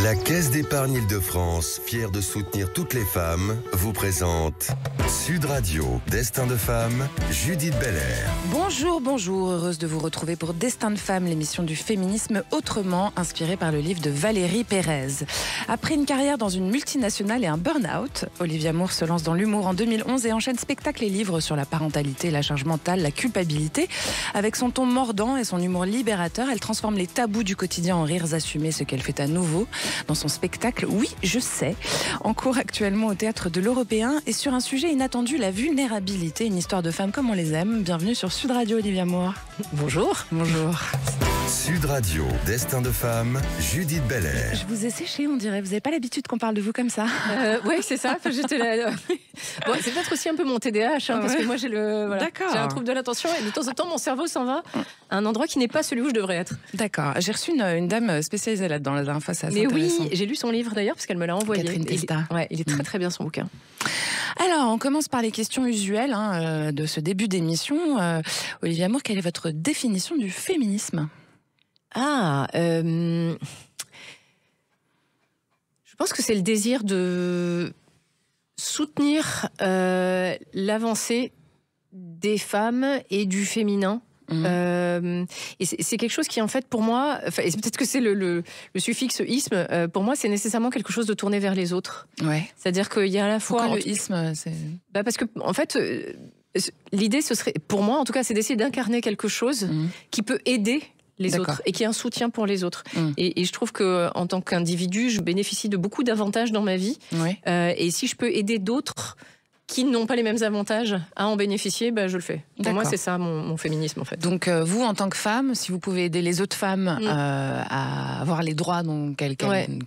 La Caisse d'épargne Île-de-France, fière de soutenir toutes les femmes, vous présente Sud Radio, Destin de femme, Judith Belair. Bonjour, heureuse de vous retrouver pour Destin de femme, l'émission du féminisme autrement, inspirée par le livre de Valérie Pérez. Après une carrière dans une multinationale et un burn-out, Olivia Moore se lance dans l'humour en 2011 et enchaîne spectacles et livres sur la parentalité, la charge mentale, la culpabilité. Avec son ton mordant et son humour libérateur, elle transforme les tabous du quotidien en rires assumés, ce qu'elle fait à nouveau dans son spectacle Oui, je sais, en cours actuellement au Théâtre de l'Européen et sur un sujet inattendu, la vulnérabilité, une histoire de femmes comme on les aime. Bienvenue sur Sud Radio, Olivia Moore. Bonjour. Sud Radio, Destin de femme, Judith Belair. Je vous ai séché, on dirait. Vous n'avez pas l'habitude qu'on parle de vous comme ça? Oui, c'est ça. J'étais là. Bon, c'est peut-être aussi un peu mon TDAH, parce que moi j'ai un trouble de l'attention et de temps en temps mon cerveau s'en va à un endroit qui n'est pas celui où je devrais être. D'accord. J'ai reçu une dame spécialisée là-dedans la dernière fois. Mais oui, j'ai lu son livre d'ailleurs parce qu'elle me l'a envoyé. Catherine Testa. Il est très très bien son bouquin. Alors, on commence par les questions usuelles de ce début d'émission. Olivia Moore, quelle est votre définition du féminisme? Je pense que c'est le désir de soutenir l'avancée des femmes et du féminin. Et c'est quelque chose qui, en fait, pour moi, et peut-être que c'est le suffixe isme, pour moi, c'est nécessairement quelque chose de tourné vers les autres. Ouais. C'est-à-dire qu'il y a à la fois... Pourquoi le isme parce que, en fait, l'idée, ce serait, pour moi, en tout cas, c'est d'essayer d'incarner quelque chose qui peut aider les autres et qui est un soutien pour les autres. Et je trouve que en tant qu'individu, je bénéficie de beaucoup d'avantages dans ma vie. Et si je peux aider d'autres qui n'ont pas les mêmes avantages à en bénéficier, je le fais. Pour moi, c'est ça mon féminisme, en fait. Donc, vous, en tant que femme, si vous pouvez aider les autres femmes à avoir les droits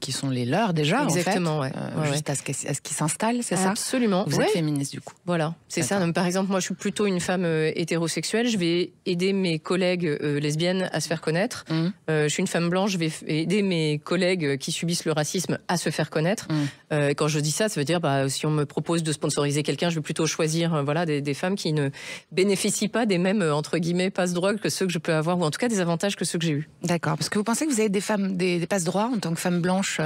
qui sont les leurs déjà, exactement, en fait, juste à ce qu'ils s'installent, c'est ça? Absolument. Vous êtes féministe, du coup. Voilà, c'est ça. Par exemple, moi, je suis plutôt une femme hétérosexuelle. Je vais aider mes collègues lesbiennes à se faire connaître. Je suis une femme blanche, je vais aider mes collègues qui subissent le racisme à se faire connaître. Quand je dis ça, ça veut dire, si on me propose de sponsoriser quelqu'un, je vais plutôt choisir des femmes qui ne bénéficient pas des mêmes, entre guillemets, passe-droits que ceux que je peux avoir, ou en tout cas des avantages que ceux que j'ai eus. D'accord, parce que vous pensez que vous avez des passe-droits en tant que femme blanche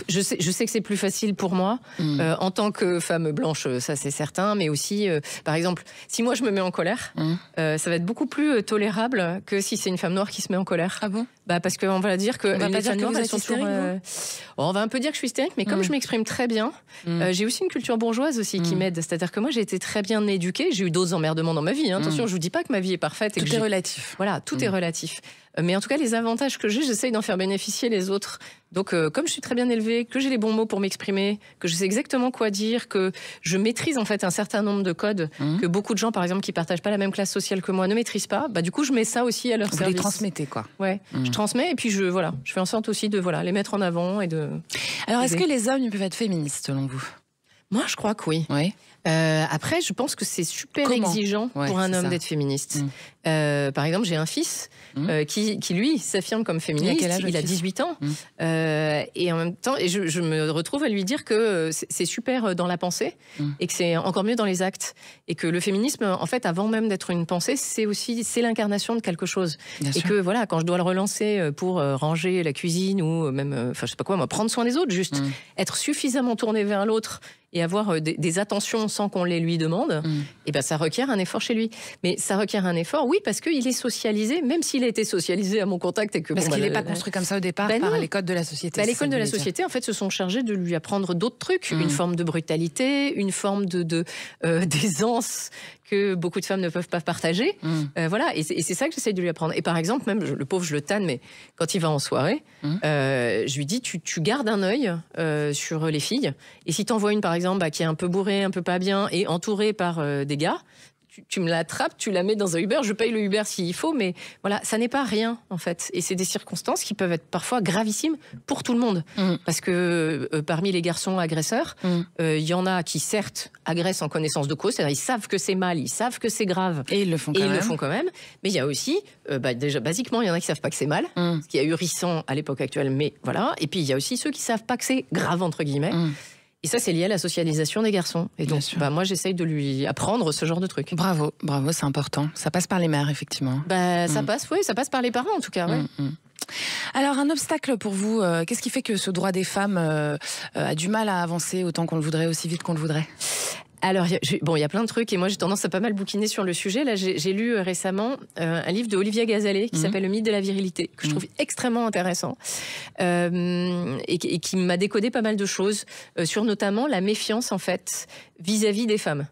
je sais que c'est plus facile pour moi, en tant que femme blanche, ça c'est certain, mais aussi, par exemple, si moi je me mets en colère, ça va être beaucoup plus tolérable que si c'est une femme noire qui se met en colère. Ah bon? Parce qu'on va dire que on va les pas dire femmes que noires, vous elles êtes sont toujours... on va un peu dire que je suis hystérique, mais comme je m'exprime très bien, j'ai aussi une culture bourgeoise aussi qui m'aide. C'est-à-dire que moi, j'ai été très bien éduquée. J'ai eu d'autres emmerdements dans ma vie. Attention, je vous dis pas que ma vie est parfaite. Tout est relatif. Voilà, tout est relatif. Mais en tout cas, les avantages que j'ai, j'essaye d'en faire bénéficier les autres. Donc, comme je suis très bien élevée, que j'ai les bons mots pour m'exprimer, que je sais exactement quoi dire, que je maîtrise en fait un certain nombre de codes que beaucoup de gens, par exemple, qui partagent pas la même classe sociale que moi, ne maîtrisent pas. Du coup, je mets ça aussi à leur service. Vous les transmettez, quoi. Ouais, je transmets et puis je fais en sorte aussi de les mettre en avant et de. Alors, est-ce que les hommes ils peuvent être féministes selon vous? Moi, je crois que oui. Après, je pense que c'est super exigeant pour un homme d'être féministe. Par exemple, j'ai un fils qui lui, s'affirme comme féministe. Il a 18 ans. Et en même temps, je me retrouve à lui dire que c'est super dans la pensée et que c'est encore mieux dans les actes. Et que le féminisme, en fait, avant même d'être une pensée, c'est l'incarnation de quelque chose. Bien sûr. Que voilà, quand je dois le relancer pour ranger la cuisine ou même, je sais pas quoi, prendre soin des autres, juste être suffisamment tourné vers l'autre et avoir des attentions sans qu'on les lui demande, et ça requiert un effort chez lui. Mais ça requiert un effort, oui, parce qu'il est socialisé, même s'il a été socialisé à mon contact. Et que, parce qu'il n'est pas construit comme ça au départ par les codes de la société. Les codes de la société, en fait, se sont chargés de lui apprendre d'autres trucs. Une forme de brutalité, une forme d'aisance que beaucoup de femmes ne peuvent pas partager. Voilà, et c'est ça que j'essaie de lui apprendre. Et par exemple, même, le pauvre, je le tanne, mais quand il va en soirée, je lui dis, tu gardes un œil sur les filles, et si t'en vois une, par exemple, qui est un peu bourrée, un peu pas bien, et entourée par des gars, tu me l'attrapes, tu la mets dans un Uber, je paye le Uber s'il faut, mais voilà, ça n'est pas rien, en fait. Et c'est des circonstances qui peuvent être parfois gravissimes pour tout le monde. Parce que parmi les garçons agresseurs, il y en a qui, certes, agressent en connaissance de cause, c'est-à-dire ils savent que c'est mal, ils savent que c'est grave. Et ils le font quand même. Mais il y a aussi, déjà, basiquement, il y en a qui savent pas que c'est mal, ce qui est ahurissant à l'époque actuelle, mais voilà. Et puis, il y a aussi ceux qui savent pas que c'est grave, entre guillemets. Et ça, c'est lié à la socialisation des garçons. Et donc, moi, j'essaye de lui apprendre ce genre de trucs. Bravo, c'est important. Ça passe par les mères, effectivement. Ça passe par les parents, en tout cas. Ouais. Alors, un obstacle pour vous, qu'est-ce qui fait que ce droit des femmes a du mal à avancer autant qu'on le voudrait, aussi vite qu'on le voudrait ? Alors, il y a plein de trucs et moi j'ai tendance à pas mal bouquiner sur le sujet. Là, j'ai lu récemment un livre de Olivia Gazalet qui s'appelle Le mythe de la virilité, que je trouve extrêmement intéressant et qui m'a décodé pas mal de choses sur notamment la méfiance en fait vis-à-vis des femmes.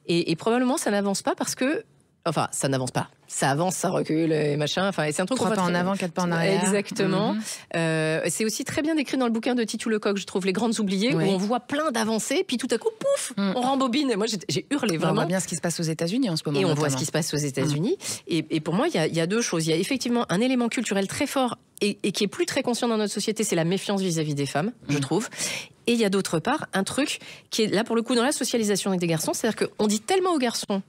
Et probablement ça n'avance pas parce que, enfin, ça n'avance pas. Ça avance, ça recule et machin. Enfin, c'est un truc 3 pas en avant, 4 pas en arrière. Exactement. C'est aussi très bien décrit dans le bouquin de Titu Lecoq, je trouve, Les Grandes Oubliées, où on voit plein d'avancées, puis tout à coup, pouf, on rembobine. Et moi, j'ai hurlé vraiment. On voit bien ce qui se passe aux États-Unis en ce moment. Et on notamment. voit ce qui se passe aux États-Unis. Et pour moi, il y a deux choses. Il y a effectivement un élément culturel très fort et qui est plus très conscient dans notre société, c'est la méfiance vis-à-vis des femmes, je trouve. Et il y a d'autre part un truc qui est là, pour le coup, dans la socialisation des garçons, c'est-à-dire qu'on dit tellement aux garçons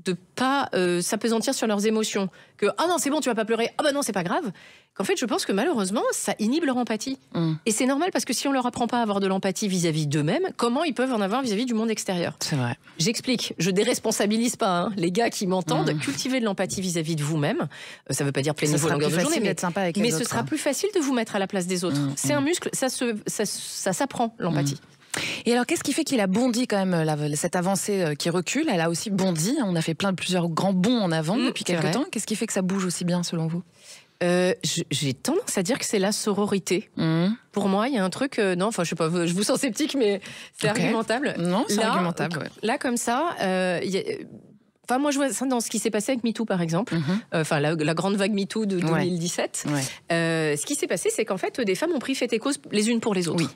de pas s'apesantir sur leurs émotions, que ah non c'est bon tu vas pas pleurer, ah bah non c'est pas grave, qu'en fait je pense que malheureusement ça inhibe leur empathie. Et c'est normal parce que si on leur apprend pas à avoir de l'empathie vis-à-vis d'eux-mêmes, comment ils peuvent en avoir vis-à-vis du monde extérieur? C'est vrai. J'explique, je déresponsabilise pas hein. Les gars qui m'entendent, cultivez de l'empathie vis-à-vis de vous-même, ça veut pas dire plaignez-vous à longueur de journée, mais ce sera plus facile de vous mettre à la place des autres. C'est un muscle, ça s'apprend l'empathie. Et alors, qu'est-ce qui fait qu'il a bondi quand même, cette avancée qui recule? Elle a aussi bondi, on a fait plusieurs grands bonds en avant depuis quelques temps. Qu'est-ce qui fait que ça bouge aussi bien selon vous? J'ai tendance à dire que c'est la sororité. Pour moi, il y a un truc... non, enfin, je sais pas, je vous sens sceptique, mais c'est argumentable. Non, c'est argumentable, ouais. Là, comme ça... Enfin, moi, je vois ça dans ce qui s'est passé avec MeToo, par exemple. Enfin, la grande vague MeToo de 2017. Ce qui s'est passé, c'est qu'en fait, des femmes ont pris fait et cause les unes pour les autres.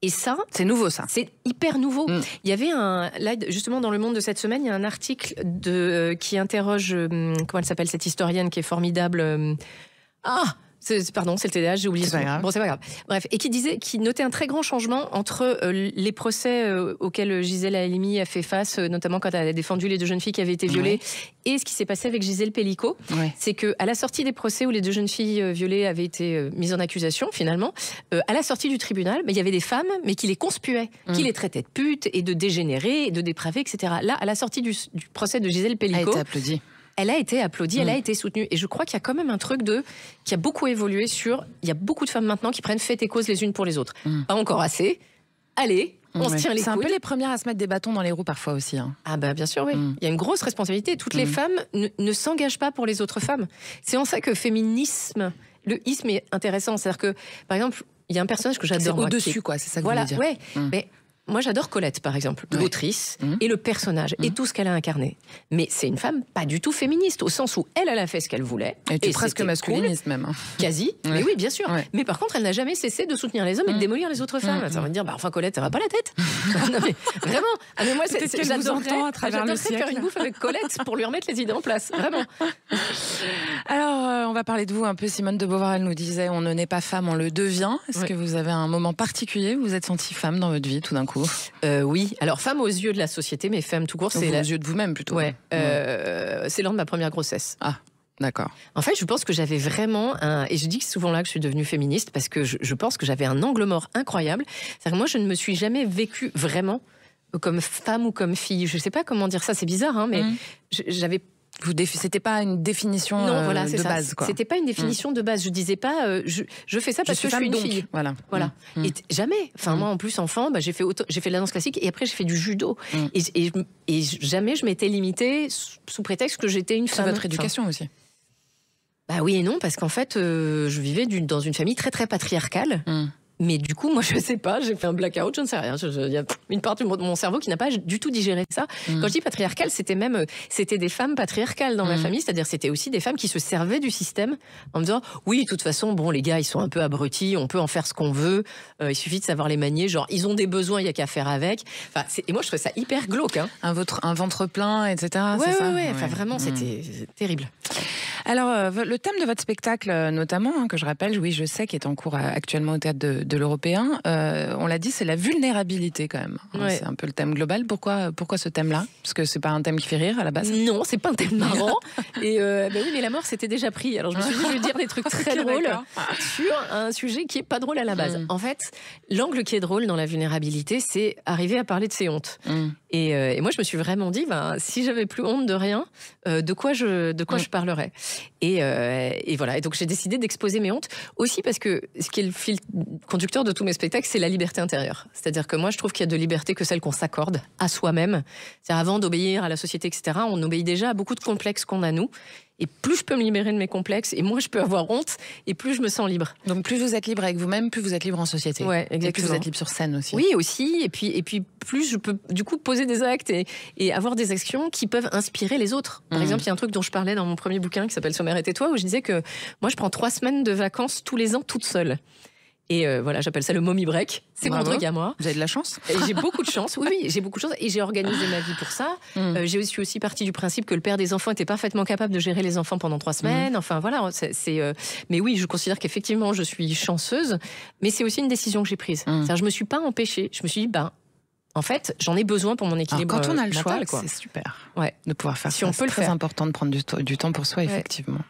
Et ça, c'est nouveau, ça. C'est hyper nouveau. Il y avait là, justement, dans Le Monde de cette semaine, il y a un article qui interroge, comment elle s'appelle, cette historienne qui est formidable. Pardon, c'est le TDAH, j'ai oublié. Bon, c'est pas grave. Bref, et qui notait un très grand changement entre les procès auxquels Gisèle Halimi a fait face, notamment quand elle a défendu les 2 jeunes filles qui avaient été violées, et ce qui s'est passé avec Gisèle Pellico. C'est que à la sortie des procès où les 2 jeunes filles violées avaient été mises en accusation, finalement, à la sortie du tribunal, il y avait des femmes, mais qui les conspuaient, qui les traitaient de putes et de dégénérées, et de dépravées, etc. Là, à la sortie du procès de Gisèle Pellico, elle a été applaudie, elle a été soutenue. Et je crois qu'il y a quand même un truc qui a beaucoup évolué sur... Il y a beaucoup de femmes maintenant qui prennent fait et cause les unes pour les autres. Pas encore assez. Allez, on se tient les coudes. C'est un peu les premières à se mettre des bâtons dans les roues parfois aussi. Hein. Ah bah bien sûr, oui. Il y a une grosse responsabilité. Toutes les femmes ne s'engagent pas pour les autres femmes. C'est en ça que le isme est intéressant. C'est-à-dire que, par exemple, il y a un personnage que j'adore. C'est au-dessus, quoi. C'est ça que vous voulez dire. Ouais. Mais moi, j'adore Colette, par exemple, l'autrice et le personnage et tout ce qu'elle a incarné. Mais c'est une femme pas du tout féministe, au sens où elle a fait ce qu'elle voulait. Et presque masculiniste, même. Quasi. Mais oui, bien sûr. Mais par contre, elle n'a jamais cessé de soutenir les hommes et de démolir les autres femmes. Ça va me dire, enfin, Colette, ça va pas la tête. Non, mais vraiment. Ah, mais moi, j'adorerais faire une bouffe avec Colette pour lui remettre les idées en place. Vraiment. Alors, on va parler de vous un peu. Simone de Beauvoir, elle nous disait, on ne naît pas femme, on le devient. Est-ce que vous avez un moment particulier où vous êtes sentie femme dans votre vie, tout d'un coup? Oui, alors femme aux yeux de la société, mais femme tout court, c'est aux yeux de vous-même plutôt. C'est lors de ma première grossesse. Ah, d'accord. En fait, je pense que j'avais vraiment et je dis souvent là que je suis devenue féministe parce que je pense que j'avais un angle mort incroyable. C'est-à-dire que moi, je ne me suis jamais vécue vraiment comme femme ou comme fille. Je sais pas comment dire ça, c'est bizarre, hein, mais j'avais... C'était pas une définition de base, quoi. C'était pas une définition de base. Je disais pas, je fais ça parce que je suis une fille. Voilà. Et jamais. Enfin, moi, en plus, enfant, j'ai fait de la danse classique et après, j'ai fait du judo. Et jamais je m'étais limitée sous prétexte que j'étais une femme. C'est votre éducation aussi. Bah oui et non, parce qu'en fait, je vivais dans une famille très, très patriarcale. Mais du coup, moi, je sais pas, j'ai fait un blackout, je ne sais rien. Il y a une partie de mon cerveau qui n'a pas du tout digéré ça. Quand je dis patriarcal, c'était des femmes patriarcales dans ma famille, c'est-à-dire c'était aussi des femmes qui se servaient du système en me disant, oui, de toute façon, bon, les gars, ils sont un peu abrutis, on peut en faire ce qu'on veut, il suffit de savoir les manier, genre, ils ont des besoins, il n'y a qu'à faire avec. Enfin, et moi, je trouvais ça hyper glauque. Hein. Un ventre plein, etc. Ouais, enfin, vraiment, c'était terrible. Alors, le thème de votre spectacle, notamment, que je rappelle, oui, je sais, qui est en cours actuellement au Théâtre de l'Européen, on l'a dit, c'est la vulnérabilité quand même. C'est un peu le thème global. Pourquoi ce thème-là? Parce que c'est pas un thème qui fait rire à la base. Non, c'est pas un thème marrant. Et oui, mais la mort, c'était déjà pris. Alors je me suis dit, je vais dire des trucs très drôles sur un sujet qui est pas drôle à la base. En fait, l'angle qui est drôle dans la vulnérabilité, c'est arriver à parler de ses hontes. Et moi, je me suis vraiment dit, si j'avais plus honte de rien, de quoi je parlerais? Et voilà. Et donc j'ai décidé d'exposer mes hontes aussi parce que ce qui est le fil conducteur de tous mes spectacles, c'est la liberté intérieure. C'est-à-dire que moi, je trouve qu'il y a de liberté que celle qu'on s'accorde à soi-même. C'est-à-dire avant d'obéir à la société, etc., on obéit déjà à beaucoup de complexes qu'on a nous. Et plus je peux me libérer de mes complexes, et moins je peux avoir honte, et plus je me sens libre. Donc plus vous êtes libre avec vous-même, plus vous êtes libre en société. Ouais, exactement. Et plus vous êtes libre sur scène aussi. Oui, aussi. Et puis plus je peux du coup poser des actes et avoir des actions qui peuvent inspirer les autres. Par exemple, il y a un truc dont je parlais dans mon premier bouquin qui s'appelle Sommaire et tais-toi, où je disais que moi je prends 3 semaines de vacances tous les ans toute seule. Et voilà, j'appelle ça le mommy break. C'est mon truc à moi. Vous avez de la chance. Et j'ai beaucoup de chance. Oui, j'ai beaucoup de chance. Et j'ai organisé ma vie pour ça. J'ai aussi parti du principe que le père des enfants était parfaitement capable de gérer les enfants pendant 3 semaines. Enfin voilà. Mais oui, je considère qu'effectivement, je suis chanceuse. Mais c'est aussi une décision que j'ai prise. C'est-à-dire, je me suis pas empêchée. Je me suis dit, en fait, j'en ai besoin pour mon équilibre. Alors, quand on a le mental, choix, c'est super. Ouais. De pouvoir faire si ça. On peut le très faire. important de prendre du temps pour soi, effectivement.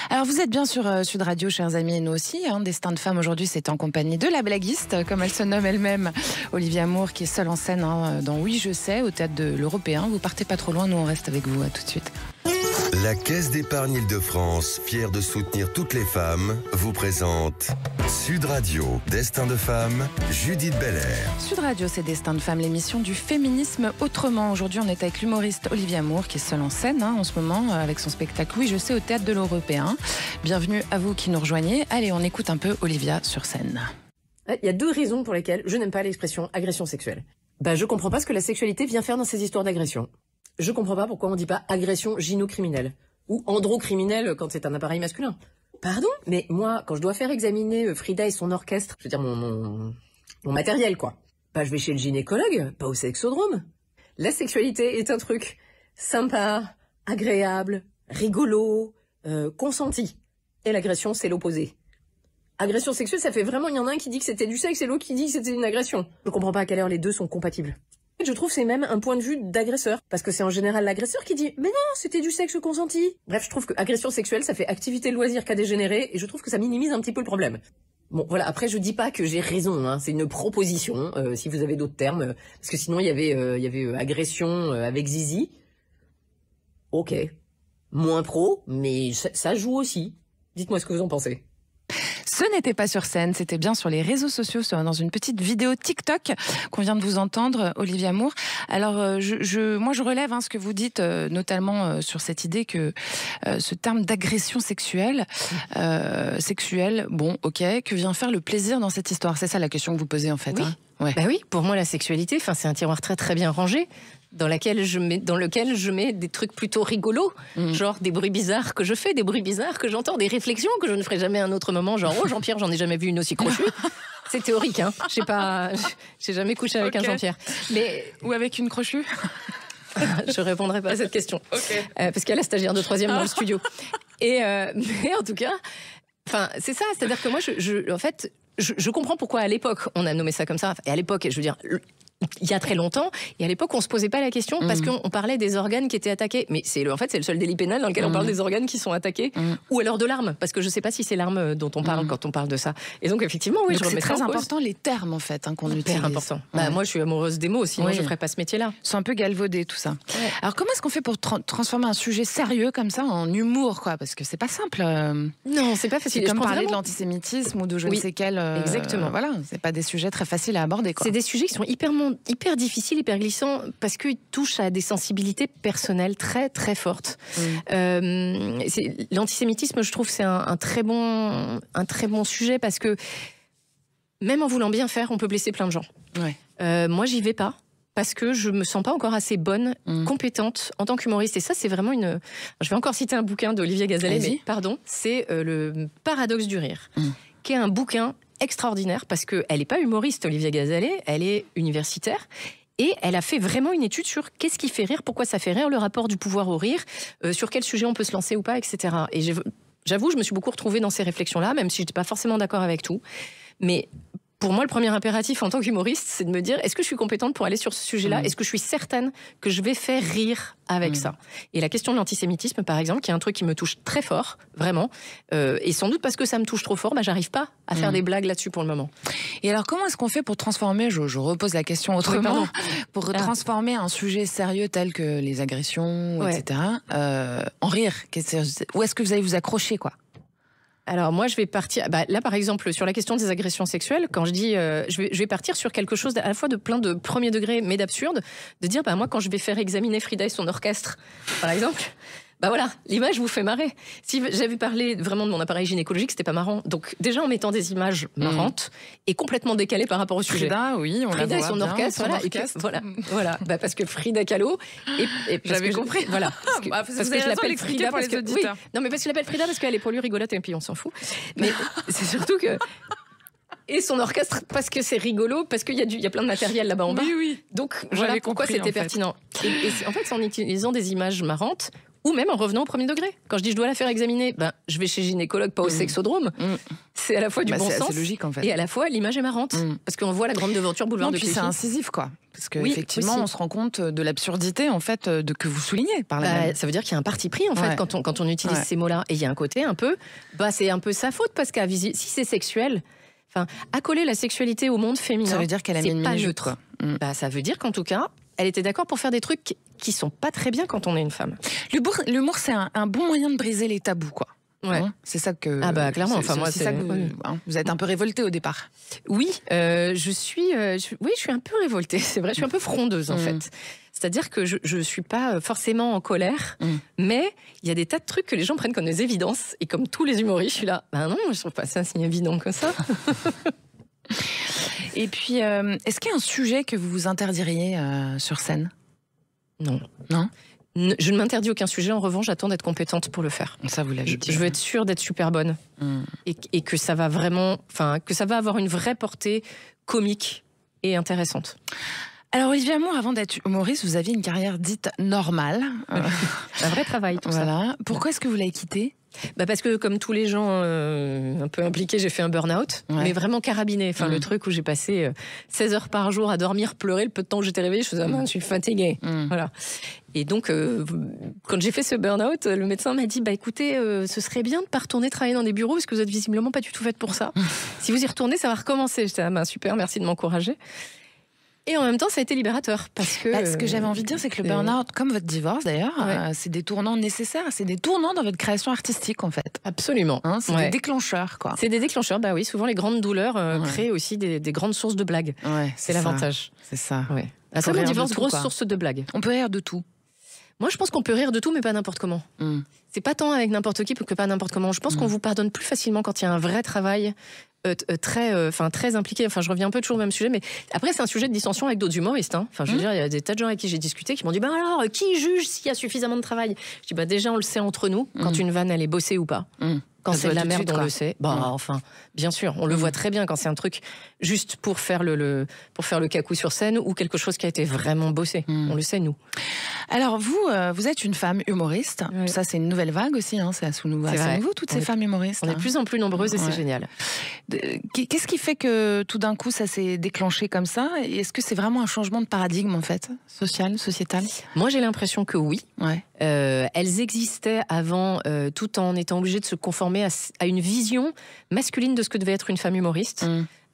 Alors vous êtes bien sur Sud Radio, chers amis, et nous aussi. Destin de femme aujourd'hui, c'est en compagnie de la blaguiste, comme elle se nomme elle-même, Olivia Moore, qui est seule en scène dans Oui, je sais, au théâtre de l'Européen. Vous partez pas trop loin, nous on reste avec vous. À tout de suite. La Caisse d'épargne Île-de-France, fière de soutenir toutes les femmes, vous présente Sud Radio, Destin de femme, Judith Belair. Sud Radio, c'est Destin de femme, l'émission du féminisme autrement. Aujourd'hui, on est avec l'humoriste Olivia Moore, qui est seule en scène en ce moment, avec son spectacle Oui, je sais, au théâtre de l'Européen. Bienvenue à vous qui nous rejoignez. Allez, on écoute un peu Olivia sur scène. Il y a 2 raisons pour lesquelles je n'aime pas l'expression agression sexuelle. Je comprends pas ce que la sexualité vient faire dans ces histoires d'agression. Je comprends pas pourquoi on dit pas agression gynocriminelle ou androcriminelle quand c'est un appareil masculin. Pardon? Mais moi, quand je dois faire examiner Frida et son orchestre, je veux dire mon matériel, quoi. Je vais chez le gynécologue, pas au sexodrome. La sexualité est un truc sympa, agréable, rigolo, consenti. Et l'agression, c'est l'opposé. Agression sexuelle, ça fait vraiment, il y en a un qui dit que c'était du sexe et l'autre qui dit que c'était une agression. Je comprends pas à quelle heure les deux sont compatibles. Je trouve que c'est même un point de vue d'agresseur. Parce que c'est en général l'agresseur qui dit « Mais non, c'était du sexe consenti !» Bref, je trouve que agression sexuelle, ça fait activité de loisir qu'a dégénéré, et je trouve que ça minimise un petit peu le problème. Bon, voilà, après je dis pas que j'ai raison, c'est une proposition, si vous avez d'autres termes, parce que sinon il y avait agression avec Zizi. Ok. Moins pro, mais ça joue aussi. Dites-moi ce que vous en pensez. Ce n'était pas sur scène, c'était bien sur les réseaux sociaux, dans une petite vidéo TikTok qu'on vient de vous entendre, Olivia Moore. Alors, moi, je relève ce que vous dites, notamment sur cette idée que ce terme d'agression sexuelle, bon, ok, que vient faire le plaisir dans cette histoire? C'est ça la question que vous posez, en fait. Oui. Ouais. Oui, pour moi, la sexualité, c'est un tiroir très très bien rangé, dans lequel je mets des trucs plutôt rigolos, genre des bruits bizarres que je fais, des bruits bizarres que j'entends, des réflexions que je ne ferai jamais à un autre moment, genre « Oh, Jean-Pierre, j'en ai jamais vu une aussi crochue ». C'est théorique, j'ai jamais couché avec un Jean-Pierre. Ou avec une crochue. Je répondrai pas à cette question. Parce qu'il y a la stagiaire de 3e dans le studio. Mais en tout cas, c'est ça, c'est-à-dire que moi, je comprends pourquoi à l'époque on a nommé ça comme ça. Et à l'époque, je veux dire, il y a très longtemps, et à l'époque on se posait pas la question parce qu'on parlait des organes qui étaient attaqués. Mais c'est le seul délit pénal dans lequel on parle des organes qui sont attaqués, ou alors de l'arme, parce que je sais pas si c'est l'arme dont on parle quand on parle de ça. Et donc effectivement, oui, donc c'est très important les termes en fait qu'on utilise. Hyper important. Moi je suis amoureuse des mots, sinon je ferais pas ce métier-là. C'est un peu galvaudé tout ça. Ouais. Alors comment est-ce qu'on fait pour transformer un sujet sérieux comme ça en humour, quoi? Parce que c'est pas simple. Non, c'est pas facile. C'est comme parler de l'antisémitisme ou de je ne sais quel. Exactement. Voilà, c'est pas des sujets très faciles à aborder, quoi. C'est des sujets qui sont hyper difficiles, hyper glissants, parce qu'ils touchent à des sensibilités personnelles très très fortes. L'antisémitisme, je trouve, c'est un très bon sujet, parce que même en voulant bien faire, on peut blesser plein de gens. Ouais. Moi, j'y vais pas, parce que je me sens pas encore assez bonne, compétente en tant qu'humoriste. Et ça, c'est vraiment Je vais encore citer un bouquin d'Olivier Gazalet, mais pardon, c'est Le paradoxe du rire, qui est un bouquin extraordinaire, parce qu'elle n'est pas humoriste, Olivier Gazalet, elle est universitaire. Et elle a fait vraiment une étude sur qu'est-ce qui fait rire, pourquoi ça fait rire, le rapport du pouvoir au rire, sur quel sujet on peut se lancer ou pas, etc. Et j'avoue, je me suis beaucoup retrouvée dans ces réflexions-là, même si je n'étais pas forcément d'accord avec tout. Mais pour moi, le premier impératif en tant qu'humoriste, c'est de me dire, est-ce que je suis compétente pour aller sur ce sujet-là ? Est-ce que je suis certaine que je vais faire rire avec ça ? Et la question de l'antisémitisme, par exemple, qui est un truc qui me touche très fort, vraiment, et sans doute parce que ça me touche trop fort, j'arrive pas à faire des blagues là-dessus pour le moment. Et alors, comment est-ce qu'on fait pour transformer, je repose la question autrement, pour transformer un sujet sérieux tel que les agressions, etc., en rire ? Où est-ce que vous allez vous accrocher, quoi ? Alors moi, je vais partir... là, par exemple, sur la question des agressions sexuelles, quand je dis... je vais partir sur quelque chose à la fois de plein de premier degré, mais d'absurde, de dire, moi, quand je vais faire examiner Frida et son orchestre, par exemple... voilà, l'image vous fait marrer. Si j'avais parlé vraiment de mon appareil gynécologique, c'était pas marrant. Donc déjà en mettant des images marrantes et complètement décalées par rapport au sujet. Frida, oui, on Frida la et voit son bien, orchestre, voilà. Parce que Frida Kahlo. J'avais compris. Voilà. Parce que je l'appelle Frida pour les auditeurs. Oui, non, mais parce que je l'appelle Frida parce qu'elle est poilue, rigolote et puis on s'en fout. Mais c'est surtout que. Et son orchestre, parce que c'est rigolo, parce qu'il y a plein de matériel là-bas en bas. Oui. Donc voilà pourquoi c'était pertinent. Et en fait, c'est en utilisant des images marrantes. Ou même en revenant au premier degré. Quand je dis je dois la faire examiner, je vais chez gynécologue, pas au sexodrome. C'est à la fois du bon sens, c'est logique, en fait. Et à la fois l'image est marrante. Parce qu'on voit la grande devanture boulevard de Clichy. C'est incisif, quoi. Parce qu'effectivement, on se rend compte de l'absurdité, en fait, que vous soulignez par là. Ça veut dire qu'il y a un parti pris, en fait, quand on utilise ces mots-là. Et il y a un côté un peu, c'est un peu sa faute, parce que si c'est sexuel, accoler la sexualité au monde féminin, ça veut dire qu'elle a mis une minute, quoi. Ça veut dire qu'en tout cas, elle était d'accord pour faire des trucs qui sont pas très bien quand on est une femme. L'humour, c'est un bon moyen de briser les tabous, quoi. Ouais. C'est ça que... clairement. C'est ça que vous êtes un peu révoltée au départ. Oui, je suis un peu révoltée, c'est vrai. Je suis un peu frondeuse, en fait. C'est-à-dire que je suis pas forcément en colère, mais il y a des tas de trucs que les gens prennent comme des évidences. Et comme tous les humoristes, je suis là, non, je trouve pas ça si évident que ça. Et puis, est-ce qu'il y a un sujet que vous vous interdiriez sur scène ? Non. Non ? Je ne m'interdis aucun sujet, en revanche, j'attends d'être compétente pour le faire. Ça, vous l'avez dit. Je veux être sûre d'être super bonne. Et que ça va vraiment... que ça va avoir une vraie portée comique et intéressante. Alors, Olivier Amour, avant d'être humoriste, vous aviez une carrière dite normale. Un vrai travail, tout ça. Pourquoi est-ce que vous l'avez quittée ? Parce que comme tous les gens un peu impliqués, j'ai fait un burn-out, mais vraiment carabiné. Le truc où j'ai passé 16 heures par jour à dormir, pleurer, le peu de temps que j'étais réveillée, je faisais je suis fatiguée. Voilà. Et donc, quand j'ai fait ce burn-out, le médecin m'a dit écoutez, ce serait bien de ne pas retourner travailler dans des bureaux parce que vous êtes visiblement pas du tout faite pour ça. Si vous y retournez, ça va recommencer. J'étais super, merci de m'encourager. Et en même temps, ça a été libérateur. Parce que ce que j'avais envie de dire, c'est que le burn-out, comme votre divorce d'ailleurs, c'est des tournants nécessaires, c'est des tournants dans votre création artistique en fait. Absolument. C'est des déclencheurs, quoi. C'est des déclencheurs, oui. Souvent, les grandes douleurs créent aussi des grandes sources de blagues. C'est l'avantage. C'est ça. Après mon divorce, grosse source de blagues. On peut rire de tout. Moi, je pense qu'on peut rire de tout, mais pas n'importe comment. C'est pas tant avec n'importe qui que pas n'importe comment. Je pense qu'on vous pardonne plus facilement quand il y a un vrai travail très impliqué. Je reviens un peu toujours au même sujet, mais après, c'est un sujet de dissension avec d'autres humoristes. Je veux dire, il y a des tas de gens avec qui j'ai discuté qui m'ont dit alors, qui juge s'il y a suffisamment de travail ? Je dis déjà, on le sait entre nous, quand une vanne, elle est bossée ou pas. Quand c'est de la merde, on le sait. Bien sûr, on le voit très bien quand c'est un truc juste pour faire le cacou sur scène ou quelque chose qui a été vraiment bossé. On le sait, nous. Alors, vous êtes une femme humoriste. Ça, c'est une nouvelle vague aussi. C'est assez nouveau, toutes ces femmes humoristes. On est de plus en plus nombreuses et c'est génial. Qu'est-ce qui fait que tout d'un coup, ça s'est déclenché comme ça ? Et est-ce que c'est vraiment un changement de paradigme, en fait, social, sociétal ? Moi, j'ai l'impression que oui. Elles existaient avant, tout en étant obligées de se conformer à une vision masculine de ce que devait être une femme humoriste.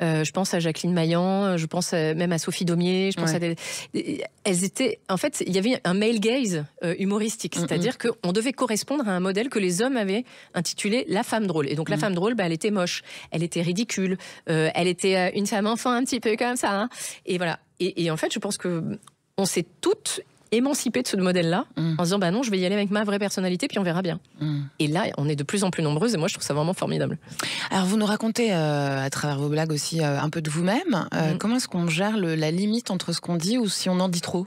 Je pense à Jacqueline Maillan, je pense même à Sophie Daumier, je pense à elles étaient... En fait, il y avait un male gaze humoristique, c'est-à-dire qu'on devait correspondre à un modèle que les hommes avaient intitulé la femme drôle. Et donc la femme drôle, elle était moche, elle était ridicule, elle était une femme enfant un petit peu comme ça. Et voilà. Et en fait, je pense que on s'est toutes émancipée de ce modèle-là, en disant non, je vais y aller avec ma vraie personnalité, puis on verra bien. Et là, on est de plus en plus nombreuses, et moi, je trouve ça vraiment formidable. Alors, vous nous racontez, à travers vos blagues aussi, un peu de vous-même. Comment est-ce qu'on gère la limite entre ce qu'on dit ou si on en dit trop ?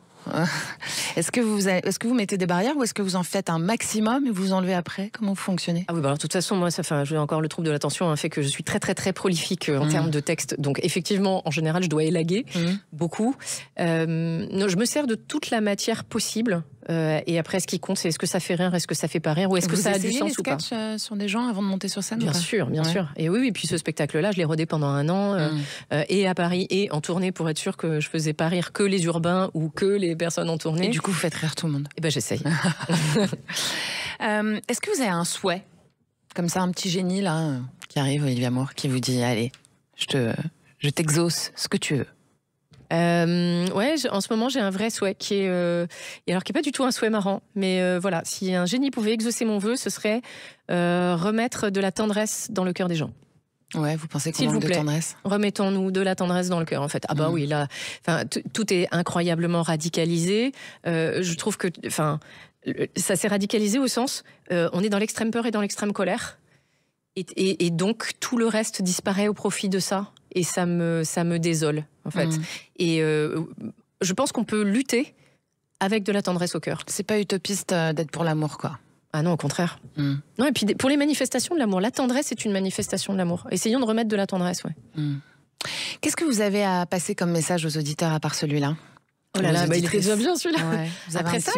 Est-ce que vous mettez des barrières ou est-ce que vous en faites un maximum et vous enlevez après ? Comment vous fonctionnez ? Alors, de toute façon, moi, j'ai encore le trouble de l'attention, fait que je suis très, très, très prolifique en termes de texte. Donc, effectivement, en général, je dois élaguer beaucoup. Je me sers de toute la matière possible Et après, ce qui compte, c'est est-ce que ça fait rire, est-ce que ça fait pas rire, ou est-ce que ça a du sens ou pas. Vous essayez les sketchs sur des gens avant de monter sur scène? Bien sûr. Et oui, puis ce spectacle-là, je l'ai rodé pendant 1 an, et à Paris, et en tournée, pour être sûr que je faisais pas rire que les urbains ou que les personnes en tournée. Et du coup, vous faites rire tout le monde? Eh ben, j'essaye. Est-ce que vous avez un souhait? Comme ça, un petit génie, là, qui arrive, Olivia Moore, qui vous dit, allez, je t'exauce ce que tu veux. En ce moment, j'ai un vrai souhait qui est pas du tout un souhait marrant, mais voilà, si un génie pouvait exaucer mon vœu, ce serait remettre de la tendresse dans le cœur des gens. Ouais, vous pensez qu'on manque de tendresse? Remettons-nous de la tendresse dans le cœur, en fait. Ah bah oui, là, tout est incroyablement radicalisé. Je trouve que, ça s'est radicalisé au sens, on est dans l'extrême peur et dans l'extrême colère, et donc tout le reste disparaît au profit de ça. Et ça me désole, en fait. Et je pense qu'on peut lutter avec de la tendresse au cœur. C'est pas utopiste d'être pour l'amour, quoi. Ah non, au contraire. Non, et puis pour les manifestations de l'amour, la tendresse est une manifestation de l'amour. Essayons de remettre de la tendresse, ouais. Qu'est-ce que vous avez à passer comme message aux auditeurs à part celui-là? Oh là là, il est très bien celui-là. Ouais. Après ça,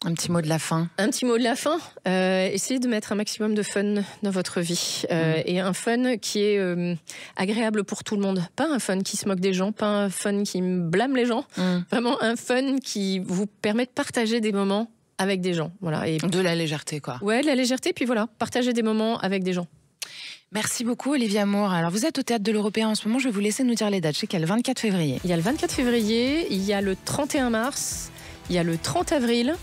un petit mot de la fin. Un petit mot de la fin. Essayez de mettre un maximum de fun dans votre vie. Et un fun qui est agréable pour tout le monde. Pas un fun qui se moque des gens, pas un fun qui blâme les gens. Vraiment un fun qui vous permet de partager des moments avec des gens. Voilà. Et de la légèreté, quoi. Ouais, de la légèreté, puis voilà, partager des moments avec des gens. Merci beaucoup, Olivia Moore. Alors, vous êtes au Théâtre de l'Européen en ce moment. Je vais vous laisser nous dire les dates. Je sais qu'il y a le 24 février. Il y a le 24 février, il y a le 31 mars, il y a le 30 avril.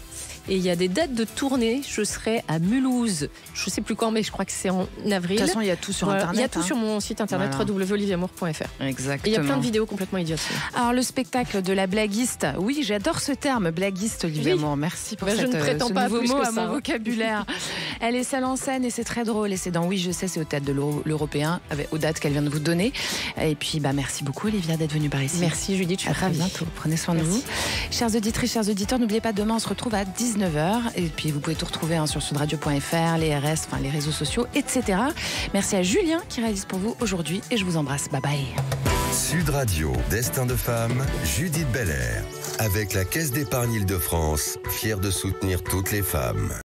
Et il y a des dates de tournée. Je serai à Mulhouse. Je ne sais plus quand, mais je crois que c'est en avril. De toute façon, il y a tout sur Internet. Il y a tout sur mon site internet, www.oliviamour.fr. Exactement. Et il y a plein de vidéos complètement idiotes. Alors, le spectacle de la blaguiste. Oui, j'adore ce terme, blaguiste, Olivia Moore. Merci pour ce nouveau mot à mon vocabulaire. Elle est seule en scène et c'est très drôle. Et c'est dans Oui, je sais, c'est au Théâtre de l'Européen, aux dates qu'elle vient de vous donner. Et puis, merci beaucoup, Olivia, d'être venue par ici. Merci, Judith. Je suis ravie. À bientôt. Prenez soin de vous. Chères auditrices, chers auditeurs, n'oubliez pas, demain, on se retrouve à 19h. Et puis vous pouvez tout retrouver sur sudradio.fr, les RS, les réseaux sociaux, etc. Merci à Julien qui réalise pour vous aujourd'hui et je vous embrasse. Bye bye. Sud Radio, Destin de femme, Judith Belair. Avec la Caisse d'épargne Île-de-France, fière de soutenir toutes les femmes.